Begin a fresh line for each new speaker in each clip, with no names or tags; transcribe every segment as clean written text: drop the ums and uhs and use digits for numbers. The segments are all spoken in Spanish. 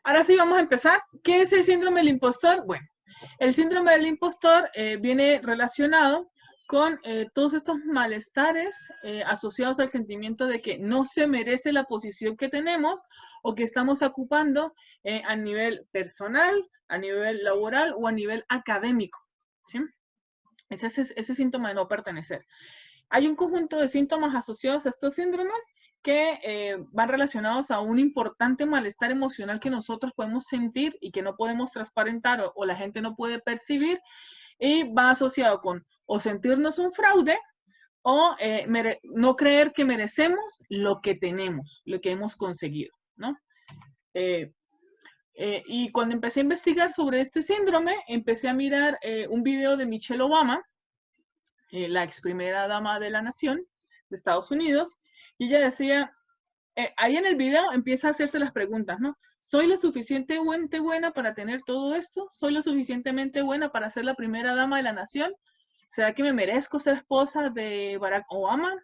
Ahora sí vamos a empezar. ¿Qué es el síndrome del impostor? Bueno, el síndrome del impostor viene relacionado con todos estos malestares asociados al sentimiento de que no se merece la posición que tenemos o que estamos ocupando a nivel personal, a nivel laboral o a nivel académico. ¿Sí? Ese síntoma de no pertenecer. Hay un conjunto de síntomas asociados a estos síndromes que van relacionados a un importante malestar emocional que nosotros podemos sentir y que no podemos transparentar o la gente no puede percibir, y va asociado con o sentirnos un fraude o no creer que merecemos lo que tenemos, lo que hemos conseguido, ¿no? Eh, y cuando empecé a investigar sobre este síndrome, empecé a mirar un video de Michelle Obama, la ex primera dama de la nación de Estados Unidos, y ella decía, ahí en el video empieza a hacerse las preguntas, ¿no? ¿Soy lo suficientemente buena para tener todo esto? ¿Soy lo suficientemente buena para ser la primera dama de la nación? ¿Será que me merezco ser esposa de Barack Obama?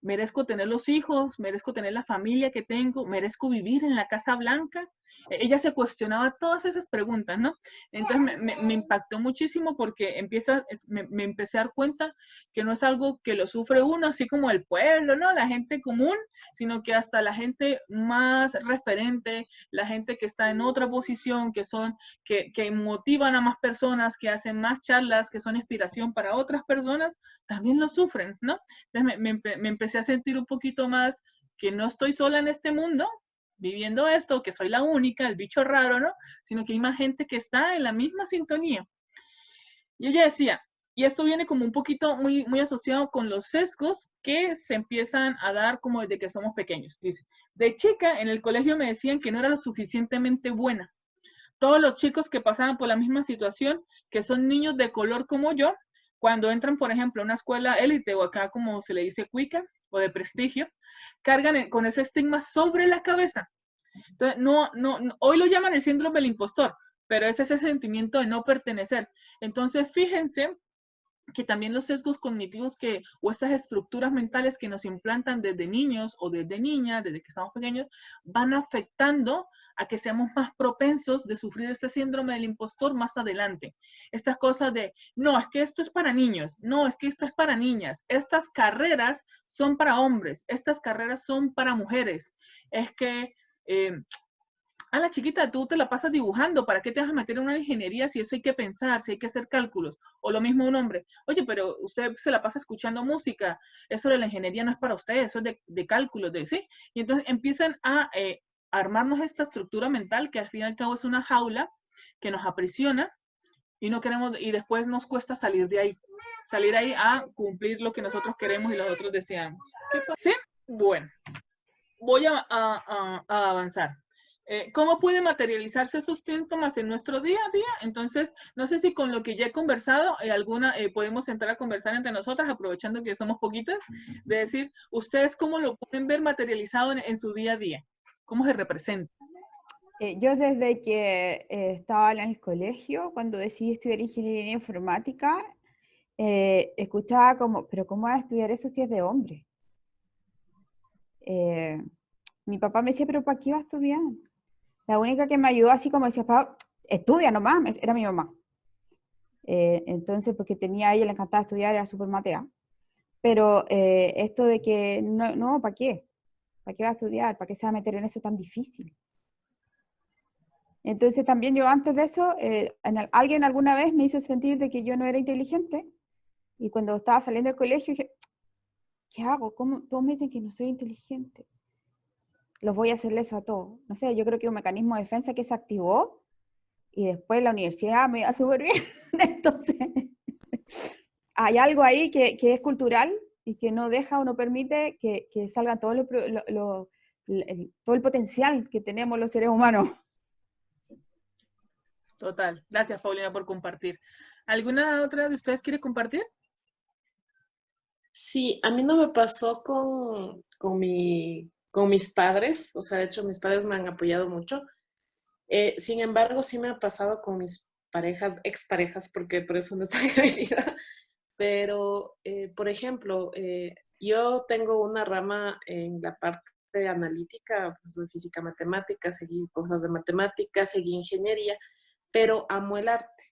¿Merezco tener los hijos? ¿Merezco tener la familia que tengo? ¿Merezco vivir en la Casa Blanca? Ella se cuestionaba todas esas preguntas, ¿no? Entonces me impactó muchísimo porque me empecé a dar cuenta que no es algo que lo sufre uno, así como el pueblo, ¿no? La gente común, sino que hasta la gente más referente, la gente que está en otra posición, que motivan a más personas, que hacen más charlas, que son inspiración para otras personas, también lo sufren, ¿no? Entonces me empecé a sentir un poquito más que no estoy sola en este mundo viviendo esto, que soy la única, el bicho raro, ¿no? Sino que hay más gente que está en la misma sintonía. Y ella decía, y esto viene como un poquito muy asociado con los sesgos que se empiezan a dar como desde que somos pequeños. Dice, de chica en el colegio me decían que no era lo suficientemente buena. Todos los chicos que pasaban por la misma situación, que son niños de color como yo, cuando entran, por ejemplo, a una escuela élite o acá como se le dice cuica o de prestigio, cargan con ese estigma sobre la cabeza. Entonces, hoy lo llaman el síndrome del impostor, pero es ese sentimiento de no pertenecer. Entonces, fíjense que también los sesgos cognitivos o estas estructuras mentales que nos implantan desde niños o desde niñas, desde que estamos pequeños, van afectando a que seamos más propensos de sufrir este síndrome del impostor más adelante. Estas cosas de, no, es que esto es para niños, no, es que esto es para niñas, estas carreras son para hombres, estas carreras son para mujeres, es que a la chiquita, tú te la pasas dibujando, ¿para qué te vas a meter en una ingeniería si eso hay que pensar, si hay que hacer cálculos? O lo mismo un hombre, oye, pero usted se la pasa escuchando música, eso de la ingeniería no es para usted, eso es de cálculos, ¿sí? Y entonces empiezan a armarnos esta estructura mental que al fin y al cabo es una jaula que nos aprisiona y no queremos, y después nos cuesta salir ahí a cumplir lo que nosotros queremos y los otros deseamos. ¿Sí? Bueno, voy a avanzar. ¿Cómo puede materializarse esos síntomas en nuestro día a día? Entonces, no sé si con lo que ya he conversado, podemos entrar a conversar entre nosotras, aprovechando que somos poquitas, de decir, ¿ustedes cómo lo pueden ver materializado en su día a día? ¿Cómo se representa?
Yo desde que estaba en el colegio, cuando decidí estudiar ingeniería informática, escuchaba como, pero ¿cómo vas a estudiar eso si es de hombre? Mi papá me decía, pero ¿para qué vas a estudiar? La única que me ayudó así como decía, papá, estudia nomás, era mi mamá. Entonces, porque a ella le encantaba estudiar, era súper matea. Pero esto de que, no, ¿para qué? ¿Para qué va a estudiar? ¿Para qué se va a meter en eso tan difícil? Entonces también yo antes de eso, alguien alguna vez me hizo sentir de que yo no era inteligente, y cuando estaba saliendo del colegio dije, ¿qué hago? ¿Cómo? Todos me dicen que no soy inteligente. Los voy a hacerle eso a todos. No sé, yo creo que un mecanismo de defensa que se activó y después la universidad me iba súper bien. Entonces, hay algo ahí que es cultural y que no deja o no permite que salga todo, todo el potencial que tenemos los seres humanos.
Total. Gracias, Paulina, por compartir. ¿Alguna otra de ustedes quiere compartir?
Sí, a mí no me pasó con mis padres, o sea, de hecho mis padres me han apoyado mucho. Sin embargo, sí me ha pasado con mis parejas, exparejas, porque por eso no están en mi vida. Pero, por ejemplo, yo tengo una rama en la parte parte analítica, pues soy física matemática, seguí cosas de matemáticas, seguí ingeniería, pero amo el arte.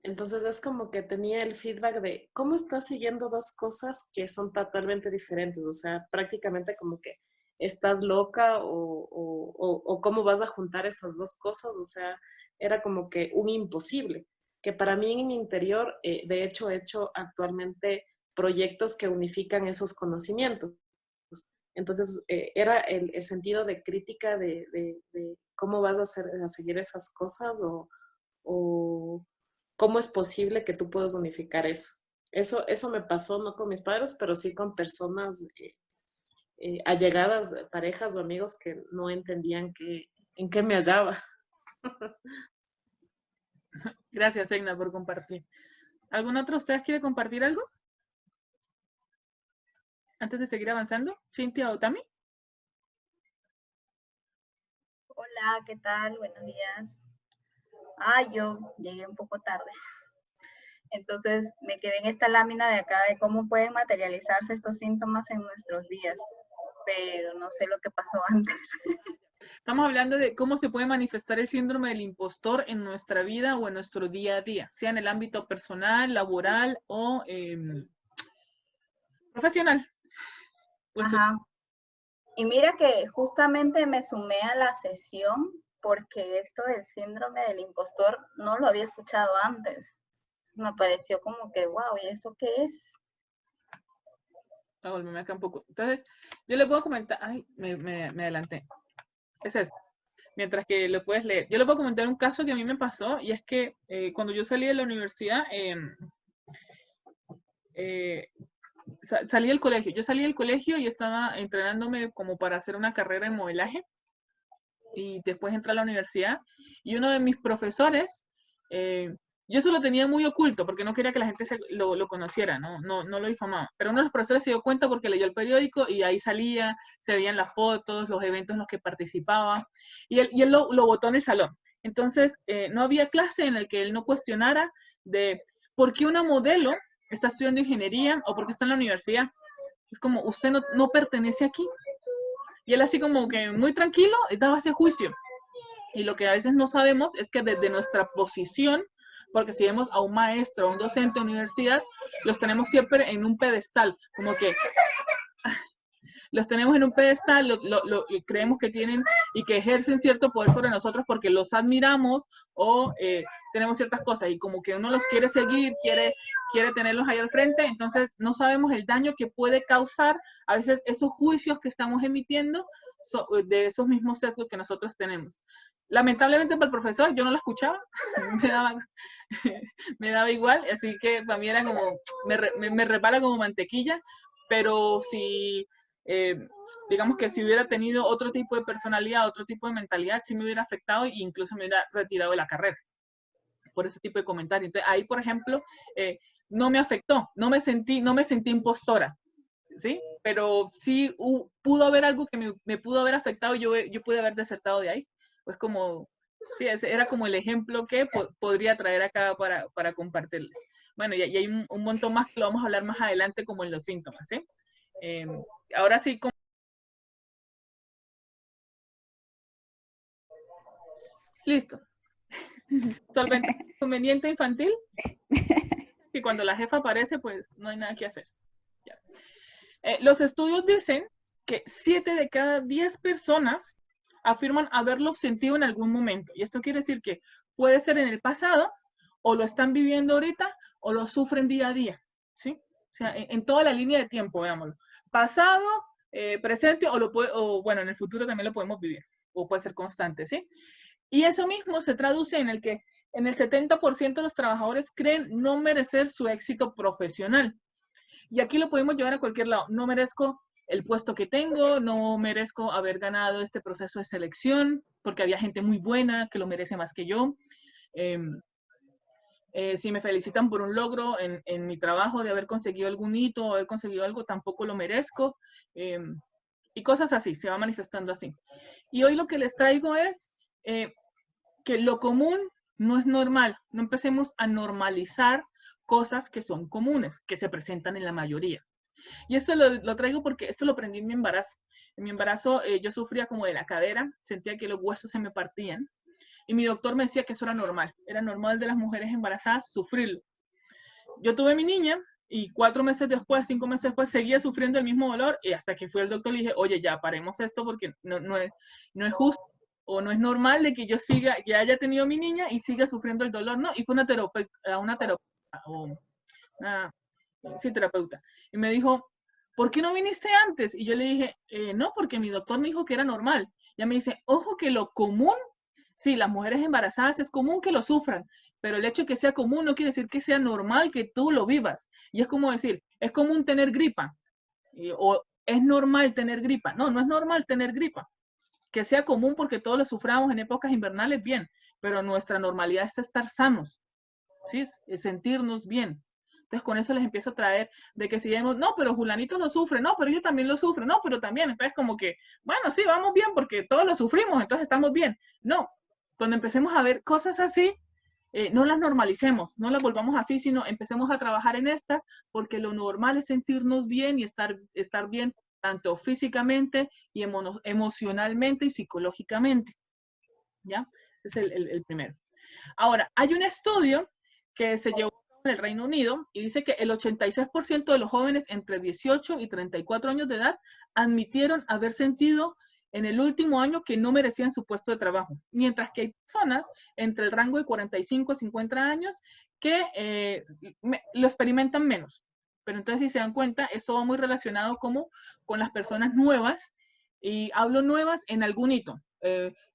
Entonces es como que tenía el feedback de cómo estás siguiendo dos cosas que son totalmente diferentes, o sea, prácticamente como que estás loca o cómo vas a juntar esas dos cosas, o sea, era como que un imposible, que para mí en mi interior, de hecho, he hecho actualmente proyectos que unifican esos conocimientos. Entonces, era el sentido de crítica de cómo vas a seguir esas cosas o cómo es posible que tú puedas unificar eso. Eso me pasó no con mis padres, pero sí con personas allegadas, parejas o amigos que no entendían en qué me hallaba.
Gracias, Egna, por compartir. ¿Algún otro de ustedes quiere compartir algo? Antes de seguir avanzando, Cintia o Tami.
Hola, ¿qué tal? Buenos días. Yo llegué un poco tarde. Entonces me quedé en esta lámina de acá de cómo pueden materializarse estos síntomas en nuestros días, pero no sé lo que pasó antes.
Estamos hablando de cómo se puede manifestar el síndrome del impostor en nuestra vida o en nuestro día a día, sea en el ámbito personal, laboral o profesional. Pues,
Ajá. Y mira que justamente me sumé a la sesión porque esto del síndrome del impostor no lo había escuchado antes. Me pareció como que, wow, ¿y eso qué es?
volverme acá un poco. Entonces, yo le puedo comentar, ay, me adelanté. Es esto. Mientras que lo puedes leer. Yo le puedo comentar un caso que a mí me pasó y es que cuando yo salí de la universidad, salí del colegio. Yo salí del colegio y estaba entrenándome como para hacer una carrera en modelaje y después entré a la universidad y uno de mis profesores, yo eso lo tenía muy oculto porque no quería que la gente lo conociera, no lo difamaba. Pero uno de los profesores se dio cuenta porque leyó el periódico y ahí salía, se veían las fotos, los eventos en los que participaba y él lo botó en el salón. Entonces, no había clase en el que él no cuestionara de por qué una modelo está estudiando ingeniería o por qué está en la universidad. Es como, usted no pertenece aquí. Y él así como que muy tranquilo daba ese juicio. Y lo que a veces no sabemos es que desde nuestra posición, porque si vemos a un maestro, a un docente de universidad, los tenemos siempre en un pedestal, como que los tenemos en un pedestal, creemos que tienen y que ejercen cierto poder sobre nosotros porque los admiramos o tenemos ciertas cosas y como que uno los quiere seguir, quiere tenerlos ahí al frente, entonces no sabemos el daño que puede causar a veces esos juicios que estamos emitiendo de esos mismos sesgos que nosotros tenemos. Lamentablemente para el profesor yo no lo escuchaba, me daba igual, así que para mí era como, me repara como mantequilla, pero si digamos que si hubiera tenido otro tipo de personalidad, otro tipo de mentalidad, sí me hubiera afectado e incluso me hubiera retirado de la carrera por ese tipo de comentarios. Entonces, ahí, por ejemplo, no me afectó, no me sentí impostora, ¿sí? Pero sí pudo haber algo que me pudo haber afectado y yo pude haber desertado de ahí. Pues como, sí, ese era como el ejemplo que podría traer acá para compartirles. Bueno, y hay un montón más que lo vamos a hablar más adelante como en los síntomas, ¿sí? Ahora sí, listo. Solvente inconveniente infantil, que cuando la jefa aparece, pues no hay nada que hacer. Ya. Los estudios dicen que 7 de cada 10 personas afirman haberlo sentido en algún momento. Y esto quiere decir que puede ser en el pasado, o lo están viviendo ahorita, o lo sufren día a día. ¿Sí? O sea, en toda la línea de tiempo, veámoslo. Pasado, presente, o bueno, en el futuro también lo podemos vivir, o puede ser constante, ¿sí? Y eso mismo se traduce en el que en el 70% de los trabajadores creen no merecer su éxito profesional. Y aquí lo podemos llevar a cualquier lado. No merezco el puesto que tengo, no merezco haber ganado este proceso de selección, porque había gente muy buena que lo merece más que yo. Si me felicitan por un logro en mi trabajo de haber conseguido algún hito, haber conseguido algo, tampoco lo merezco. Y cosas así, se va manifestando así. Y hoy lo que les traigo es que lo común no es normal. No empecemos a normalizar cosas que son comunes, que se presentan en la mayoría. Y esto lo traigo porque esto lo aprendí en mi embarazo. En mi embarazo yo sufría como de la cadera, sentía que los huesos se me partían. Y mi doctor me decía que eso era normal de las mujeres embarazadas sufrirlo. Yo tuve mi niña y 4 meses después, 5 meses después, seguía sufriendo el mismo dolor y hasta que fui al doctor le dije, oye, ya paremos esto porque no es justo o no es normal de que yo siga, que haya tenido mi niña y siga sufriendo el dolor, ¿no? Y fue una terapeuta, sí, terapeuta. Y me dijo, ¿por qué no viniste antes? Y yo le dije, no, porque mi doctor me dijo que era normal. Y ella me dice, ojo que lo común, sí, las mujeres embarazadas es común que lo sufran, pero el hecho de que sea común no quiere decir que sea normal que tú lo vivas. Y es como decir, es común tener gripa, o es normal tener gripa. No, no es normal tener gripa. Que sea común porque todos lo suframos en épocas invernales, bien, pero nuestra normalidad es estar sanos, ¿sí? Es sentirnos bien. Entonces con eso les empiezo a traer de que si vemos, no, pero Julanito lo sufre, no, pero yo también lo sufro, no, pero también, entonces como que, bueno, sí, vamos bien porque todos lo sufrimos, entonces estamos bien. No, cuando empecemos a ver cosas así, no las normalicemos, no las volvamos así, sino empecemos a trabajar en estas porque lo normal es sentirnos bien y estar bien tanto físicamente y emocionalmente y psicológicamente. ¿Ya? Es el primero. Ahora, hay un estudio que se llevó en el Reino Unido y dice que el 86% de los jóvenes entre 18 y 34 años de edad admitieron haber sentido en el último año que no merecían su puesto de trabajo, mientras que hay personas entre el rango de 45 a 50 años que lo experimentan menos. Pero entonces, si se dan cuenta, eso va muy relacionado como con las personas nuevas, y hablo nuevas en algún hito.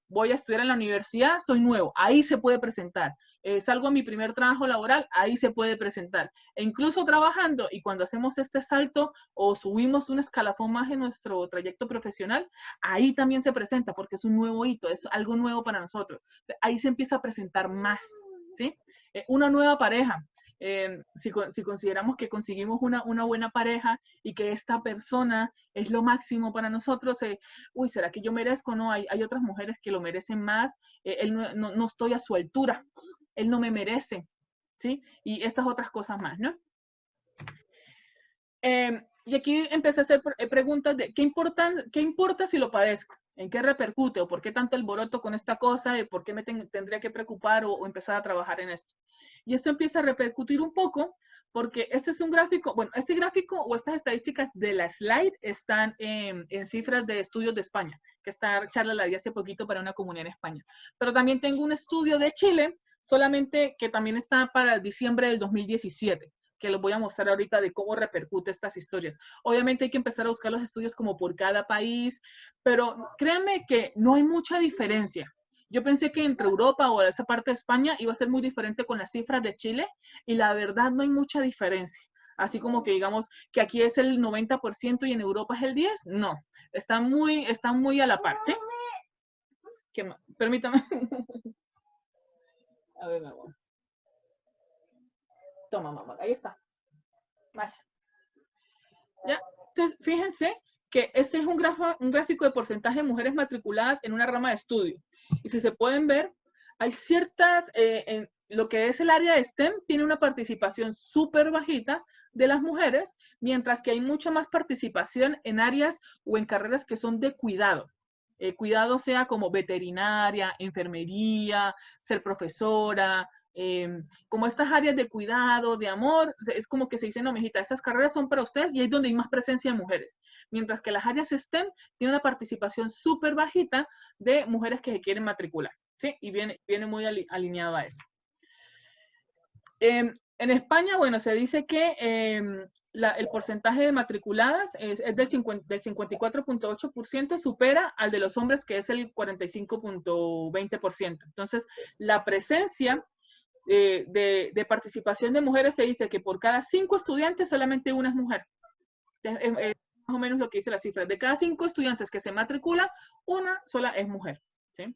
Voy a estudiar en la universidad, soy nuevo, ahí se puede presentar. Salgo a mi primer trabajo laboral, ahí se puede presentar. E incluso trabajando, y cuando hacemos este salto o subimos un escalafón más en nuestro trayecto profesional, ahí también se presenta porque es un nuevo hito, es algo nuevo para nosotros. Ahí se empieza a presentar más, ¿sí? Una nueva pareja. Si consideramos que conseguimos una buena pareja y que esta persona es lo máximo para nosotros, uy, ¿será que yo merezco? No, hay otras mujeres que lo merecen más, él no estoy a su altura, él no me merece, ¿sí? Y estas otras cosas más, ¿no? Y aquí empecé a hacer preguntas de ¿qué importa si lo padezco? ¿En qué repercute? ¿O por qué tanto alboroto con esta cosa? ¿Por qué me tendría que preocupar o empezar a trabajar en esto? Y esto empieza a repercutir un poco porque este es un gráfico, bueno, este gráfico o estas estadísticas de la slide están en cifras de estudios de España, que esta charla la di hace poquito para una comunidad en España. Pero también tengo un estudio de Chile, solamente que también está para diciembre del 2017. Que les voy a mostrar ahorita de cómo repercute estas historias. Obviamente hay que empezar a buscar los estudios como por cada país, pero créanme que no hay mucha diferencia. Yo pensé que entre Europa o esa parte de España iba a ser muy diferente con las cifras de Chile y la verdad no hay mucha diferencia. Así como que digamos que aquí es el 90% y en Europa es el 10%, no. Están muy a la par, ¿sí? Permítame. A ver, mamá. Toma, mamá, ahí está. Vaya. ¿Ya? Entonces, fíjense que ese es un gráfico de porcentaje de mujeres matriculadas en una rama de estudio. Y si se pueden ver, hay ciertas, en lo que es el área de STEM, tiene una participación súper bajita de las mujeres, mientras que hay mucha más participación en áreas o en carreras que son de cuidado. Cuidado sea como veterinaria, enfermería, ser profesora, como estas áreas de cuidado, de amor, es como que se dice, no, mijita, esas carreras son para ustedes y es donde hay más presencia de mujeres. Mientras que las áreas STEM tienen una participación súper bajita de mujeres que se quieren matricular, ¿sí? Y viene muy alineado a eso. En España, bueno, se dice que el porcentaje de matriculadas es del 54.8%, supera al de los hombres, que es el 45.20%. Entonces, la presencia de participación de mujeres se dice que por cada 5 estudiantes solamente una es mujer. Es más o menos lo que dice la cifra. De cada 5 estudiantes que se matriculan, una sola es mujer, ¿sí?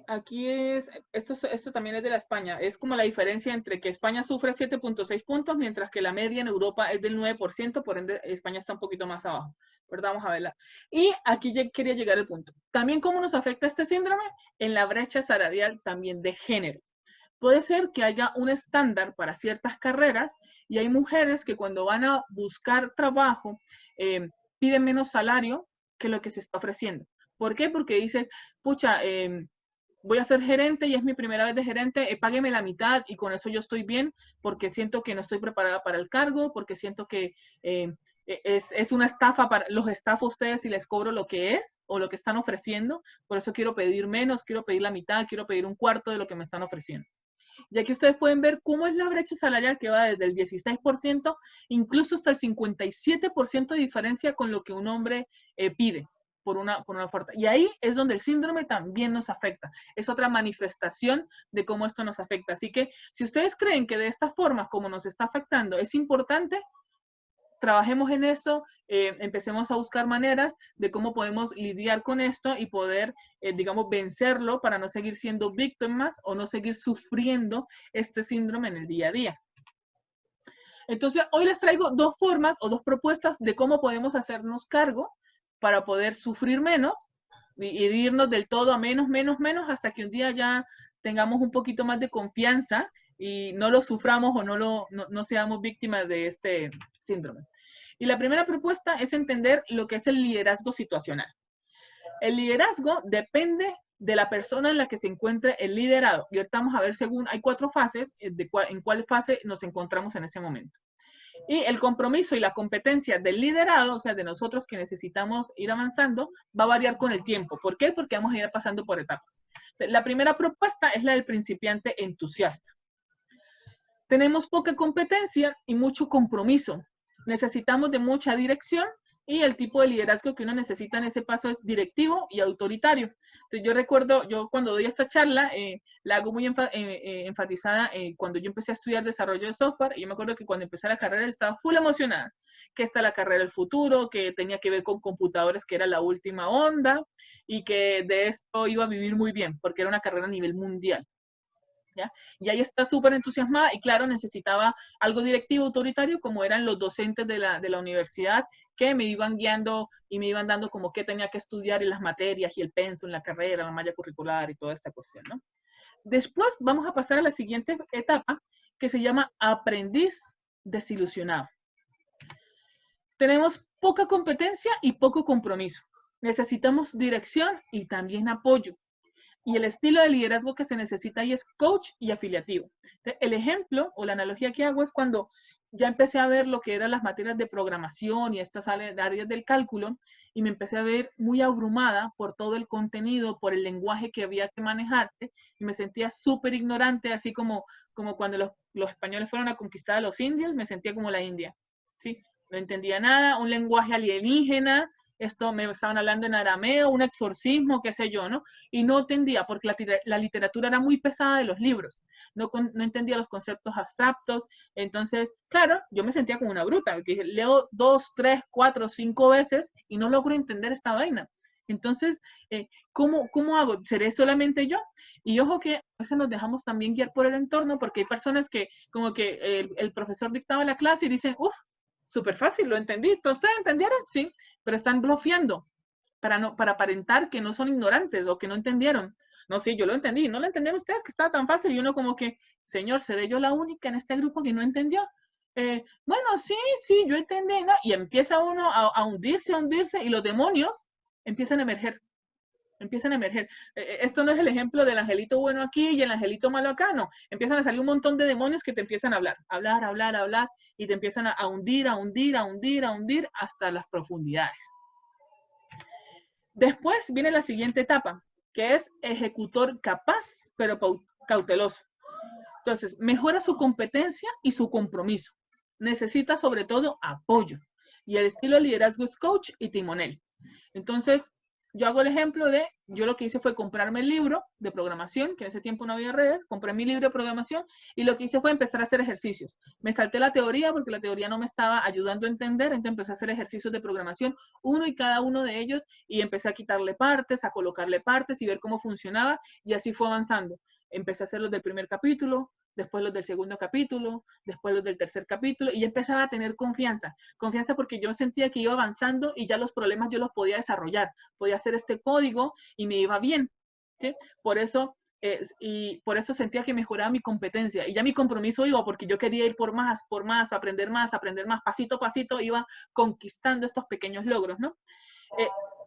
Aquí esto también es de la España. Es como la diferencia entre que España sufre 7.6 puntos, mientras que la media en Europa es del 9%, por ende España está un poquito más abajo. Pero vamos a verla. Y aquí quería llegar al punto. También cómo nos afecta este síndrome en la brecha salarial también de género. Puede ser que haya un estándar para ciertas carreras y hay mujeres que cuando van a buscar trabajo piden menos salario que lo que se está ofreciendo. ¿Por qué? Porque dicen, pucha, voy a ser gerente y es mi primera vez de gerente, págueme la mitad y con eso yo estoy bien porque siento que no estoy preparada para el cargo, porque siento que es una estafa, los estafo a ustedes y les cobro lo que es o lo que están ofreciendo, por eso quiero pedir menos, quiero pedir la mitad, quiero pedir un cuarto de lo que me están ofreciendo. Y aquí ustedes pueden ver cómo es la brecha salarial que va desde el 16%, incluso hasta el 57% de diferencia con lo que un hombre pide por una oferta. Y ahí es donde el síndrome también nos afecta. Es otra manifestación de cómo esto nos afecta. Así que si ustedes creen que de esta forma, como nos está afectando, es importante, trabajemos en eso, empecemos a buscar maneras de cómo podemos lidiar con esto y poder, digamos, vencerlo para no seguir siendo víctimas o no seguir sufriendo este síndrome en el día a día. Entonces, hoy les traigo dos formas o dos propuestas de cómo podemos hacernos cargo para poder sufrir menos y irnos del todo a menos, hasta que un día ya tengamos un poquito más de confianza y no lo suframos o no seamos víctimas de este síndrome. Y la primera propuesta es entender lo que es el liderazgo situacional. El liderazgo depende de la persona en la que se encuentre el liderado. Y ahorita vamos a ver según, hay 4 fases, en cuál fase nos encontramos en ese momento. Y el compromiso y la competencia del liderado, o sea, de nosotros que necesitamos ir avanzando, va a variar con el tiempo. ¿Por qué? Porque vamos a ir pasando por etapas. La primera propuesta es la del principiante entusiasta. Tenemos poca competencia y mucho compromiso. Necesitamos de mucha dirección y el tipo de liderazgo que uno necesita en ese paso es directivo y autoritario. Entonces yo recuerdo, yo cuando doy esta charla, la hago muy enfatizada cuando yo empecé a estudiar desarrollo de software, y yo me acuerdo que cuando empecé la carrera estaba full emocionada, que esta es la carrera del futuro, que tenía que ver con computadores, que era la última onda, y que de esto iba a vivir muy bien, porque era una carrera a nivel mundial. ¿Ya? Y ahí está súper entusiasmada y claro, necesitaba algo directivo, autoritario, como eran los docentes de la universidad que me iban guiando y me iban dando como qué tenía que estudiar en las materias y el pensum, la carrera, la malla curricular y toda esta cuestión, ¿no? Después vamos a pasar a la siguiente etapa que se llama aprendiz desilusionado. Tenemos poca competencia y poco compromiso. Necesitamos dirección y también apoyo. Y el estilo de liderazgo que se necesita ahí es coach y afiliativo. Entonces, el ejemplo o la analogía que hago es cuando ya empecé a ver lo que eran las materias de programación y estas áreas del cálculo y me empecé a ver muy abrumada por todo el contenido, por el lenguaje que había que manejarse y me sentía súper ignorante, así como cuando los españoles fueron a conquistar a los indios, me sentía como la India, ¿sí? No entendía nada, un lenguaje alienígena, esto me estaban hablando en arameo, un exorcismo, qué sé yo, ¿no? Y no entendía, porque la literatura era muy pesada de los libros, no entendía los conceptos abstractos, entonces, claro, yo me sentía como una bruta, porque leo 2, 3, 4, 5 veces y no logro entender esta vaina. Entonces, ¿cómo hago? ¿Seré solamente yo? Y ojo que a veces nos dejamos también guiar por el entorno, porque hay personas que como que el profesor dictaba la clase y dicen, uff, súper fácil, lo entendí. ¿Ustedes entendieron? Sí, pero están bloqueando para aparentar que no son ignorantes o que no entendieron. No, sí, yo lo entendí. ¿No lo entendieron ustedes que estaba tan fácil? Y uno como que, señor, ¿seré yo la única en este grupo que no entendió? Bueno, sí, yo entendí, ¿no? Y empieza uno a hundirse y los demonios empiezan a emerger. Esto no es el ejemplo del angelito bueno aquí y el angelito malo acá, no. Empiezan a salir un montón de demonios que te empiezan a hablar, y te empiezan a hundir hasta las profundidades. Después viene la siguiente etapa, que es ejecutor capaz, pero cauteloso. Entonces, mejora su competencia y su compromiso. Necesita sobre todo apoyo. Y el estilo de liderazgo es coach y timonel. Entonces, yo hago el ejemplo de, yo lo que hice fue comprarme el libro de programación, que en ese tiempo no había redes, compré mi libro de programación y lo que hice fue empezar a hacer ejercicios. Me salté la teoría porque la teoría no me estaba ayudando a entender, entonces empecé a hacer ejercicios de programación, uno y cada uno de ellos, y empecé a quitarle partes, a colocarle partes y ver cómo funcionaba, y así fue avanzando. Empecé a hacer los del primer capítulo, después los del segundo capítulo, después los del tercer capítulo, y ya empezaba a tener confianza porque yo sentía que iba avanzando y ya los problemas yo los podía desarrollar, podía hacer este código y me iba bien, ¿sí? Por eso y por eso sentía que mejoraba mi competencia. Y ya mi compromiso iba porque yo quería ir por más, aprender más, pasito a pasito, iba conquistando estos pequeños logros, ¿no?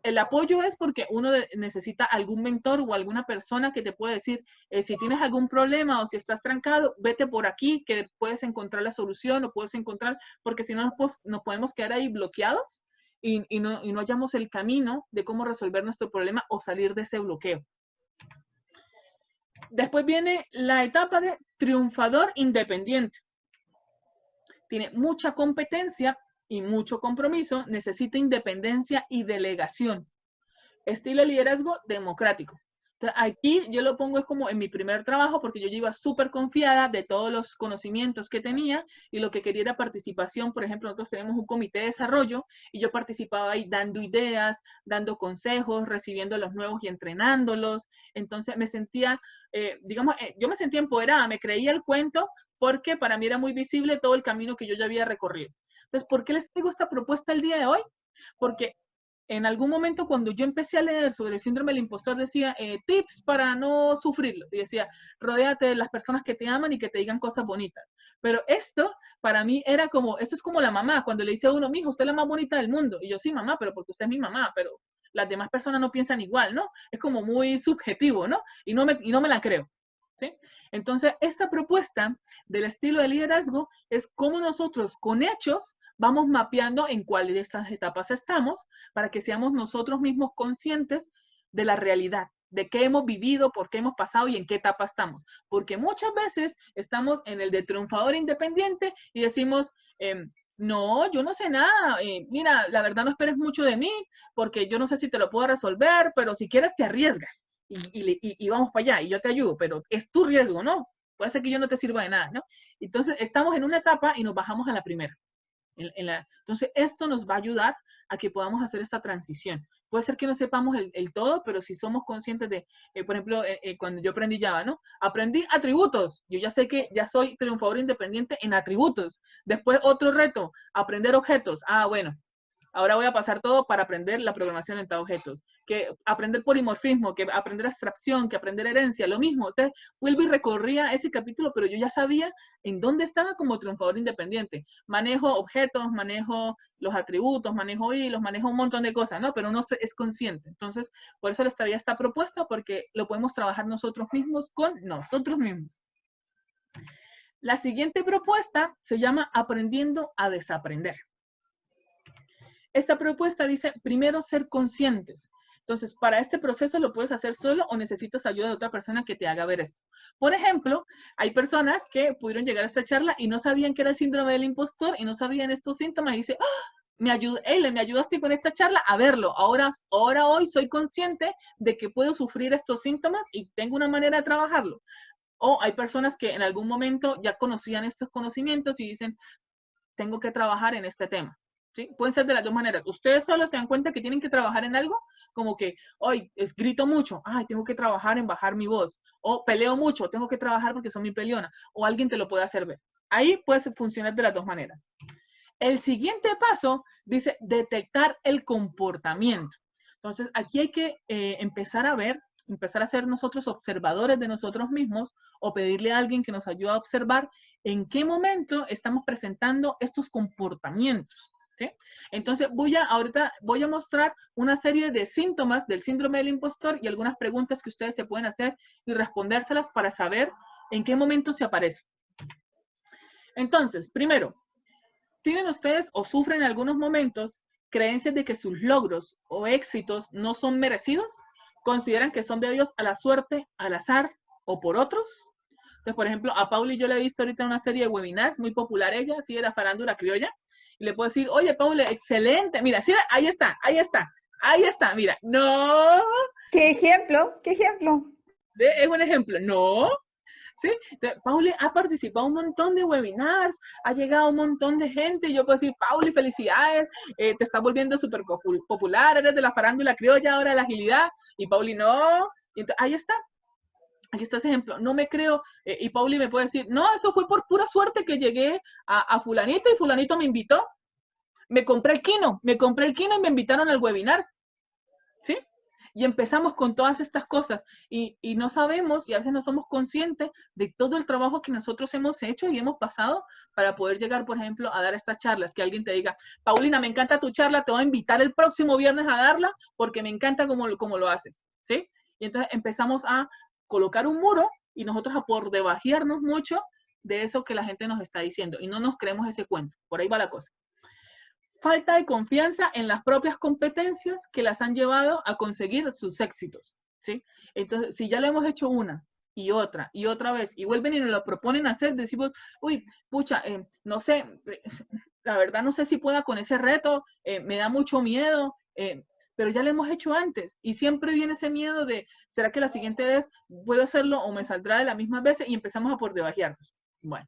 El apoyo es porque uno necesita algún mentor o alguna persona que te pueda decir, si tienes algún problema o si estás trancado, vete por aquí, que puedes encontrar la solución o puedes encontrar, porque si no nos podemos quedar ahí bloqueados y no hallamos el camino de cómo resolver nuestro problema o salir de ese bloqueo. Después viene la etapa de triunfador independiente. Tiene mucha competencia y mucho compromiso, necesita independencia y delegación. Estilo de liderazgo democrático. Entonces, aquí yo lo pongo es como en mi primer trabajo porque yo iba súper confiada de todos los conocimientos que tenía y lo que quería era participación. Por ejemplo, nosotros tenemos un comité de desarrollo y yo participaba ahí dando ideas, dando consejos, recibiendo a los nuevos y entrenándolos. Entonces me sentía, yo me sentía empoderada, me creía el cuento porque para mí era muy visible todo el camino que yo ya había recorrido. Entonces, ¿por qué les traigo esta propuesta el día de hoy? Porque en algún momento cuando yo empecé a leer sobre el síndrome del impostor decía tips para no sufrirlo. Y decía, rodéate de las personas que te aman y que te digan cosas bonitas. Pero esto para mí era como, esto es como la mamá, cuando le dice a uno, mijo, usted es la más bonita del mundo. Y yo, sí, mamá, pero porque usted es mi mamá, pero las demás personas no piensan igual, ¿no? Es como muy subjetivo, ¿no? Y no me la creo. ¿Sí? Entonces, esta propuesta del estilo de liderazgo es cómo nosotros con hechos vamos mapeando en cuáles de estas etapas estamos para que seamos nosotros mismos conscientes de la realidad, de qué hemos vivido, por qué hemos pasado y en qué etapa estamos. Porque muchas veces estamos en el de triunfador independiente y decimos, no, yo no sé nada, mira, la verdad no esperes mucho de mí porque yo no sé si te lo puedo resolver, pero si quieres te arriesgas y vamos para allá y yo te ayudo, pero es tu riesgo, ¿no? Puede ser que yo no te sirva de nada, ¿no? Entonces estamos en una etapa y nos bajamos a la primera. Entonces, esto nos va a ayudar a que podamos hacer esta transición. Puede ser que no sepamos el todo, pero si somos conscientes de, por ejemplo, cuando yo aprendí Java, ¿no? Aprendí atributos. Yo ya sé que ya soy triunfador independiente en atributos. Después, otro reto, aprender objetos. Ah, bueno. Ahora voy a pasar todo para aprender la programación en objetos. Que aprender polimorfismo, que aprender abstracción, que aprender herencia, lo mismo. Entonces, Wilby recorría ese capítulo, pero yo ya sabía en dónde estaba como triunfador independiente. Manejo objetos, manejo los atributos, manejo hilos, manejo un montón de cosas, ¿no? Pero no es consciente. Entonces, por eso les traía esta propuesta, porque lo podemos trabajar nosotros mismos con nosotros mismos. La siguiente propuesta se llama Aprendiendo a desaprender. Esta propuesta dice, primero ser conscientes. Entonces, para este proceso lo puedes hacer solo o necesitas ayuda de otra persona que te haga ver esto. Por ejemplo, hay personas que pudieron llegar a esta charla y no sabían que era el síndrome del impostor y no sabían estos síntomas y dice, ¡oh! Me ayudaste con esta charla a verlo. Hoy soy consciente de que puedo sufrir estos síntomas y tengo una manera de trabajarlo. O hay personas que en algún momento ya conocían estos conocimientos y dicen, tengo que trabajar en este tema. ¿Sí? Pueden ser de las dos maneras. Ustedes solo se dan cuenta que tienen que trabajar en algo, como que, hoy grito mucho, ay, tengo que trabajar en bajar mi voz. O peleo mucho, tengo que trabajar porque soy muy peleona. O alguien te lo puede hacer ver. Ahí puede funcionar de las dos maneras. El siguiente paso dice detectar el comportamiento. Entonces, aquí hay que empezar a ser nosotros observadores de nosotros mismos o pedirle a alguien que nos ayude a observar en qué momento estamos presentando estos comportamientos. ¿Sí? Entonces, ahorita voy a mostrar una serie de síntomas del síndrome del impostor y algunas preguntas que ustedes se pueden hacer y respondérselas para saber en qué momento se aparece. Entonces, primero, ¿tienen ustedes o sufren en algunos momentos creencias de que sus logros o éxitos no son merecidos? ¿Consideran que son debidos a la suerte, al azar o por otros? Entonces, por ejemplo, a Pauli yo le he visto ahorita una serie de webinars, muy popular ella, sí, era farándula criolla. Y le puedo decir, oye, Paula, excelente. Mira, sí, ahí está, mira. No.
¿Qué ejemplo? ¿Qué ejemplo?
Es un ejemplo. No. ¿Sí? Paula ha participado en un montón de webinars, ha llegado un montón de gente. Y yo puedo decir, Paula, felicidades, te estás volviendo súper popular, eres de la farándula criolla, ahora de la agilidad. Y Pauli, no. Y entonces, ahí está. Aquí está ese ejemplo. No me creo. Y Pauli me puede decir, no, eso fue por pura suerte que llegué a fulanito y fulanito me invitó. Me compré el Kino y me invitaron al webinar. ¿Sí? Y empezamos con todas estas cosas y no sabemos y a veces no somos conscientes de todo el trabajo que nosotros hemos hecho y hemos pasado para poder llegar, por ejemplo, a dar estas charlas. Que alguien te diga, Paulina, me encanta tu charla, te voy a invitar el próximo viernes a darla porque me encanta cómo lo haces, ¿sí? Y entonces empezamos a colocar un muro y nosotros a por debajearnos mucho de eso que la gente nos está diciendo y no nos creemos ese cuento. Por ahí va la cosa. Falta de confianza en las propias competencias que las han llevado a conseguir sus éxitos, ¿sí? Entonces, si ya lo hemos hecho una y otra vez, y vuelven y nos lo proponen hacer, decimos, uy, pucha, no sé, la verdad no sé si pueda con ese reto, me da mucho miedo, pero ya lo hemos hecho antes, y siempre viene ese miedo de, ¿será que la siguiente vez puedo hacerlo o me saldrá de la misma vez? Y empezamos a por debajearnos. Bueno.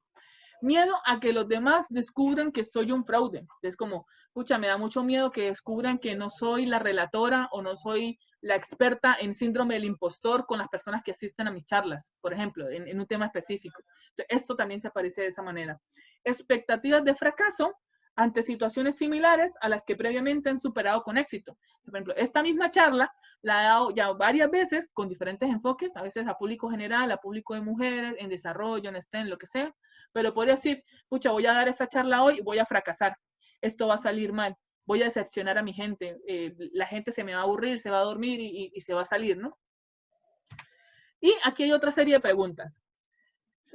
Miedo a que los demás descubran que soy un fraude. Es como, pucha, me da mucho miedo que descubran que no soy la relatora o no soy la experta en síndrome del impostor con las personas que asisten a mis charlas, por ejemplo, en un tema específico. Esto también se aparece de esa manera. Expectativas de fracaso ante situaciones similares a las que previamente han superado con éxito. Por ejemplo, esta misma charla la he dado ya varias veces con diferentes enfoques, a veces a público general, a público de mujeres, en desarrollo, en STEM, lo que sea, pero podría decir, pucha, voy a dar esta charla hoy y voy a fracasar, esto va a salir mal, voy a decepcionar a mi gente, la gente se me va a aburrir, se va a dormir y se va a salir, ¿no? Y aquí hay otra serie de preguntas.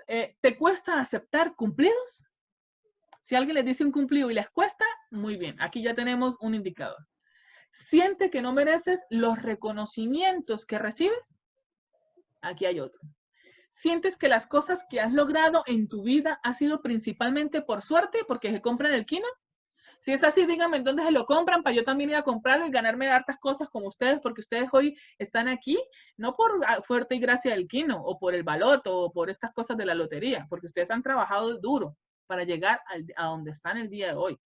¿Te cuesta aceptar cumplidos? Si alguien les dice un cumplido y les cuesta, muy bien, aquí ya tenemos un indicador. ¿Siente que no mereces los reconocimientos que recibes? Aquí hay otro. ¿Sientes que las cosas que has logrado en tu vida ha sido principalmente por suerte, porque se compran el Kino? Si es así, díganme en dónde se lo compran para yo también ir a comprarlo y ganarme hartas cosas como ustedes, porque ustedes hoy están aquí, no por fuerte y gracia del Kino, o por el baloto, o por estas cosas de la lotería, porque ustedes han trabajado duro para llegar a donde están el día de hoy.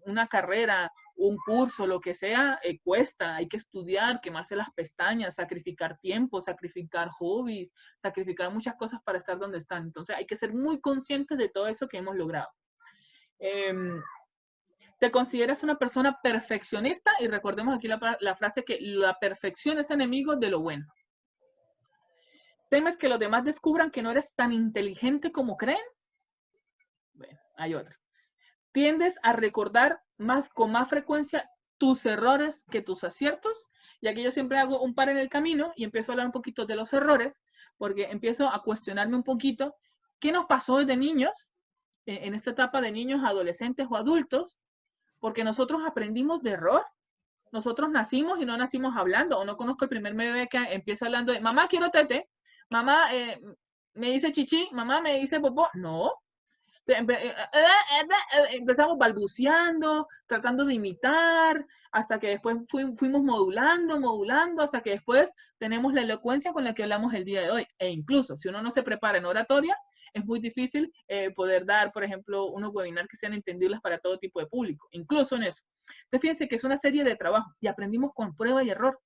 Una carrera, un curso, lo que sea, cuesta, hay que estudiar, quemarse las pestañas, sacrificar tiempo, sacrificar hobbies, sacrificar muchas cosas para estar donde están. Entonces hay que ser muy conscientes de todo eso que hemos logrado. ¿Te consideras una persona perfeccionista? Y recordemos aquí la frase que la perfección es enemigo de lo bueno. ¿Temes que los demás descubran que no eres tan inteligente como creen? Bueno, hay otra. ¿Tiendes a recordar con más frecuencia tus errores que tus aciertos? Y aquí yo siempre hago un par en el camino y empiezo a hablar un poquito de los errores, porque empiezo a cuestionarme un poquito qué nos pasó desde niños, en esta etapa de niños, adolescentes o adultos, porque nosotros aprendimos de error. Nosotros nacimos y no nacimos hablando, o no conozco el primer bebé que empieza hablando de, mamá, quiero tete, mamá, me dice chichi, mamá, me dice popó. No. Empezamos balbuceando, tratando de imitar, hasta que después fuimos modulando, hasta que después tenemos la elocuencia con la que hablamos el día de hoy. E incluso, si uno no se prepara en oratoria, es muy difícil poder dar, por ejemplo, unos webinars que sean entendibles para todo tipo de público, incluso en eso. Entonces, fíjense que es una serie de trabajo y aprendimos con prueba y error